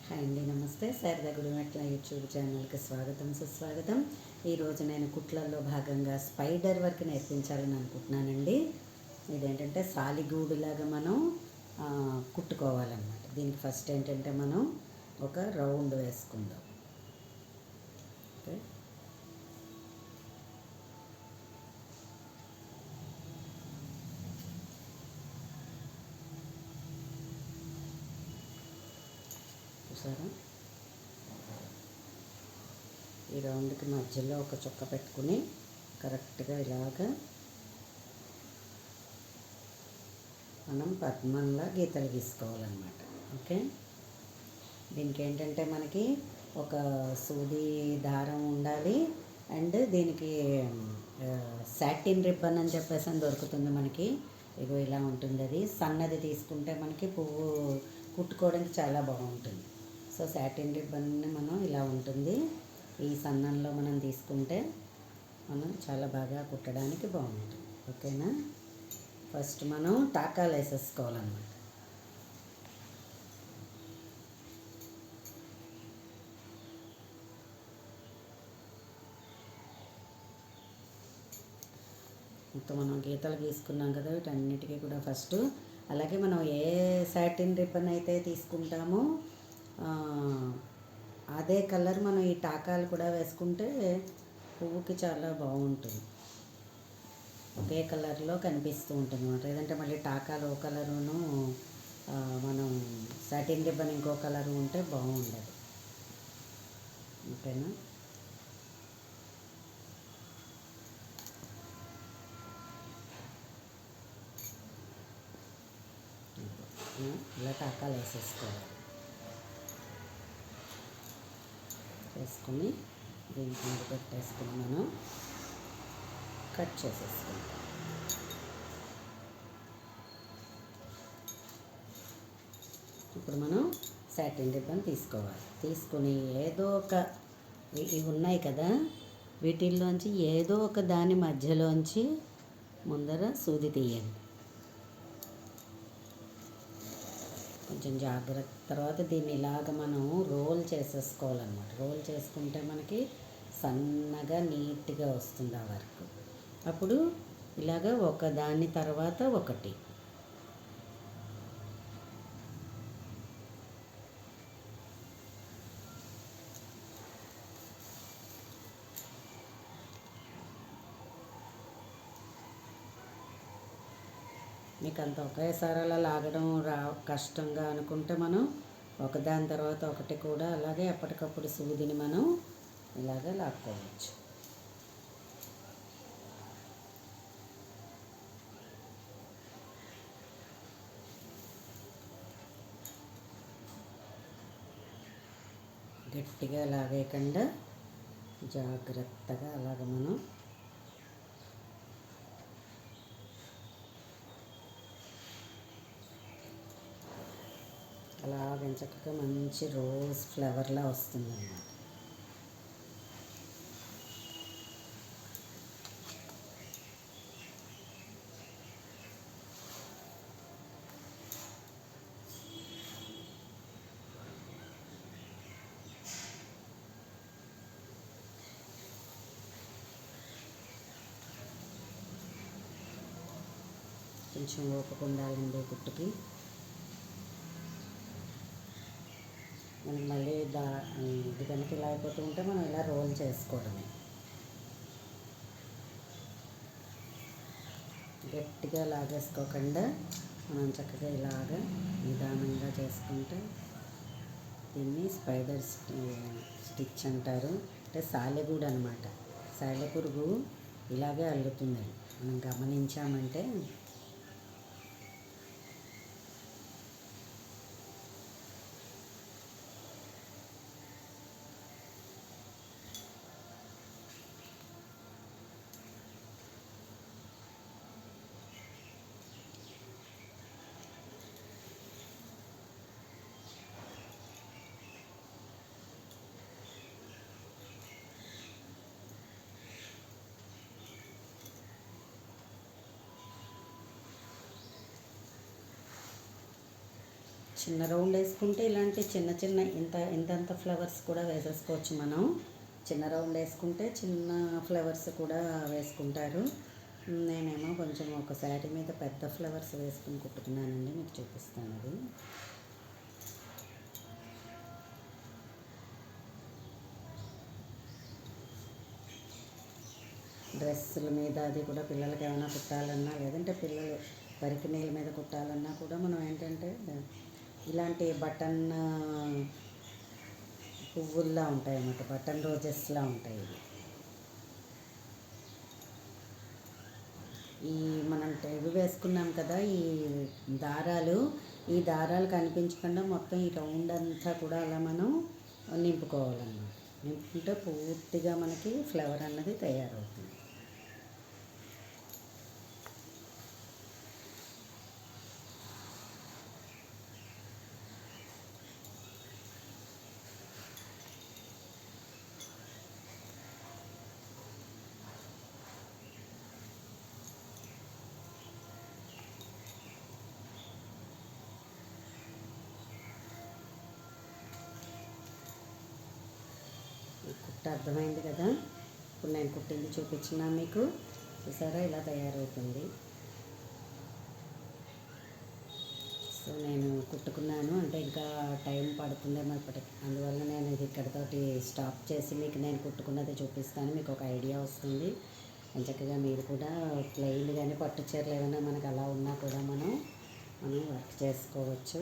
Hi అండి, నమస్తే. Sharada Gudimetla YouTube ఛానల్కి స్వాగతం, సుస్వాగతం. ఈరోజు నేను కుట్లల్లో భాగంగా స్పైడర్ వర్క్ నేర్పించాలని అనుకుంటున్నానండి. ఇదేంటంటే సాలిగూడులాగా మనం కుట్టుకోవాలన్నమాట. దీనికి ఫస్ట్ ఏంటంటే మనం ఒక రౌండ్ వేసుకుందాం. ఓకే, చూసారా? ఈ రౌండ్కి మధ్యలో ఒక చుక్క పెట్టుకుని కరెక్ట్గా ఇలాగా మనం పద్మంలా గీతలు గీసుకోవాలన్నమాట. ఓకే, దీనికి ఏంటంటే మనకి ఒక సూది దారం ఉండాలి. అండ్ దీనికి సాటిన్ రిబ్బన్ అని చెప్పేసి అని దొరుకుతుంది మనకి. ఇగో ఇలా ఉంటుంది. అది సన్నది తీసుకుంటే మనకి పువ్వు కుట్టుకోవడానికి చాలా బాగుంటుంది. సో సాటిన్ రిబ్బన్ మనం ఇలా ఉంటుంది. ఈ సన్నంలో మనం తీసుకుంటే మనం చాలా బాగా కుట్టడానికి బాగుంటుంది. ఓకేనా? ఫస్ట్ మనం టాకాలు వేసేసుకోవాలన్నమాట. మొత్తం మనం గీతలు గీసుకున్నాం కదా, వీటన్నిటికీ కూడా ఫస్ట్ అలాగే మనం ఏ సాటిన్ రిబ్బన్ అయితే తీసుకుంటామో అదే కలర్ మనం ఈ టాకాలు కూడా వేసుకుంటే పువ్వుకి చాలా బాగుంటుంది. ఒకే కలర్లో కనిపిస్తూ ఉంటుంది అన్నమాట. లేదంటే మళ్ళీ టాకాలు ఓ కలరును మనం సాటిన్ రిబ్బన్ ఇంకో కలరు ఉంటే బాగుండదు. ఓకేనా? ఇలా టాకాలు వేసేసుకోవాలి. వేసుకుని దీని కింద పెట్టేసుకుని మనం కట్ చేసేసుకుంటాం. ఇప్పుడు మనం సాటిన్ రిబ్బన్ తీసుకోవాలి. తీసుకుని ఏదో ఒక ఇవి ఉన్నాయి కదా, వీటిల్లోంచి ఏదో ఒక దాని మధ్యలోంచి ముందర సూది తీయండి. కొంచెం జాగ్రత్త. తర్వాత దీన్ని ఇలాగ మనం రోల్ చేసేసుకోవాలన్నమాట. రోల్ చేసుకుంటే మనకి సన్నగా నీట్గా వస్తుంది ఆ వర్క్. అప్పుడు ఇలాగ ఒక దాని తర్వాత ఒకటి మీకు అంత ఒకేసారి అలా లాగడం కష్టంగా అనుకుంటే మనం ఒకదాని తర్వాత ఒకటి కూడా అలాగే ఎప్పటికప్పుడు సూదిని మనం ఇలాగ లాక్కోవచ్చు. గట్టిగా లాగేయకుండా జాగ్రత్తగా అలాగ మనం అలా చక్కగా మంచి రోజ్ ఫ్లవర్లా వస్తుంది అన్నమాట. కొంచెం ఓపిక ఉండాలండి కుట్టుకి. మనకి మళ్ళీ ఇది కనుక ఇలా అయిపోతూ ఉంటే మనం ఇలా రోల్ చేసుకోవడమే. గట్టిగా లాగేసుకోకుండా మనం చక్కగా ఇలాగ నిదానంగా చేసుకుంటే దీన్ని స్పైడర్ స్టిచ్ అంటారు. అంటే సాలెగూడు అనమాట. సాలెపురుగు ఇలాగే అల్లుతుంది. మనం గమనించామంటే చిన్న రౌండ్ వేసుకుంటే ఇలాంటి చిన్న చిన్న ఇంతంత ఫ్లవర్స్ కూడా వేసేసుకోవచ్చు మనం. చిన్న రౌండ్ వేసుకుంటే చిన్న ఫ్లవర్స్ కూడా వేసుకుంటారు. నేనేమో కొంచెం ఒక శారీ మీద పెద్ద ఫ్లవర్స్ వేసుకుని కుట్టుకున్నానండి, మీకు చూపిస్తాను అది. డ్రెస్సుల మీద అది కూడా పిల్లలకి ఏమైనా కుట్టాలన్నా, లేదంటే పిల్లలు పరికిణీల మీద కుట్టాలన్నా కూడా మనం ఏంటంటే ఇలాంటి బటన్ పువ్వుల్లా ఉంటాయి అన్నమాట, బటన్ రోజెస్లా ఉంటాయి ఇవి. ఈ మనం ఇవి వేసుకున్నాం కదా, ఈ దారాలు కనిపించకుండా మొత్తం ఈ రౌండ్ అంతా కూడా అలా మనం నింపుకోవాలన్నమాట. నింపుకుంటే పూర్తిగా మనకి ఫ్లవర్ అన్నది తయారవుతుంది. కుట్ట అర్థమైంది కదా. ఇప్పుడు నేను కుట్టింది చూపించినా మీకు, చూసారా ఇలా తయారవుతుంది. సో నేను కుట్టుకున్నాను, అంటే ఇంకా టైం పడుతుందేమో ఇప్పటికి, అందువల్ల నేను ఇది ఇక్కడితోటి స్టాప్ చేసి మీకు నేను కుట్టుకున్నది చూపిస్తాను, మీకు ఒక ఐడియా వస్తుంది. చక్కగా మీరు కూడా ప్లెయిన్ కానీ పట్టు చీరలు ఏమైనా మనకు అలా ఉన్నా కూడా మనం వర్క్ చేసుకోవచ్చు.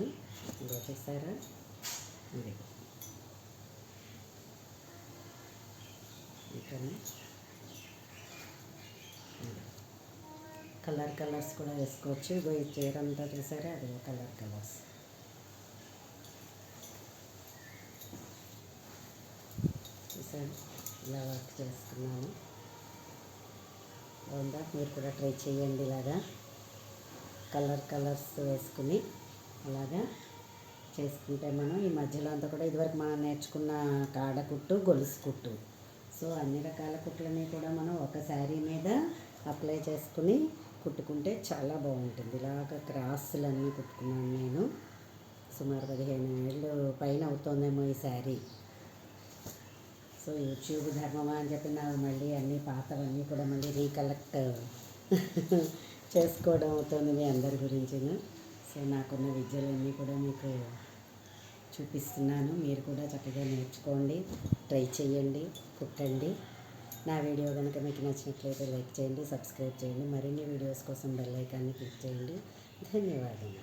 ఇదో చూసారా, ఇది కలర్స్ కూడా వేసుకోవచ్చు. ఇగో ఈ చీర అంతా చూసారా, అది కలర్స్. చూసారు, ఇలా వర్క్ చేసుకున్నాను. బాగుందా? మీరు కూడా ట్రై చేయండి ఇలాగా కలర్స్ వేసుకుని అలాగా చేసుకుంటే మనం ఈ మధ్యలో అంతా కూడా ఇదివరకు మనం నేర్చుకున్న కాడ కుట్టు, గొలుసు కుట్టు, సో అన్ని రకాల కుట్లని కూడా మనం ఒక శారీ మీద అప్లై చేసుకుని కుట్టుకుంటే చాలా బాగుంటుంది. ఇలాగ క్రాస్లన్నీ కుట్టుకున్నాను నేను. సుమారు 15 ఏళ్ళు పైన అవుతుందేమో ఈ శారీ. సో యూట్యూబ్ ధర్మమా అని చెప్పి నాకు మళ్ళీ అన్నీ పాతవన్నీ కూడా మళ్ళీ రీకలెక్ట్ చేసుకోవడం అవుతుంది మీ అందరి గురించి. సో నాకున్న విద్యలన్నీ కూడా మీకు చూపిస్తున్నాను. మీరు కూడా చక్కగా నేర్చుకోండి, ట్రై చేయండి, కుట్టండి. నా వీడియో కనుక మీకు నచ్చినట్లయితే లైక్ చేయండి, సబ్స్క్రైబ్ చేయండి. మరిన్ని వీడియోస్ కోసం బెల్ ఐకాన్ని క్లిక్ చేయండి. ధన్యవాదాలు.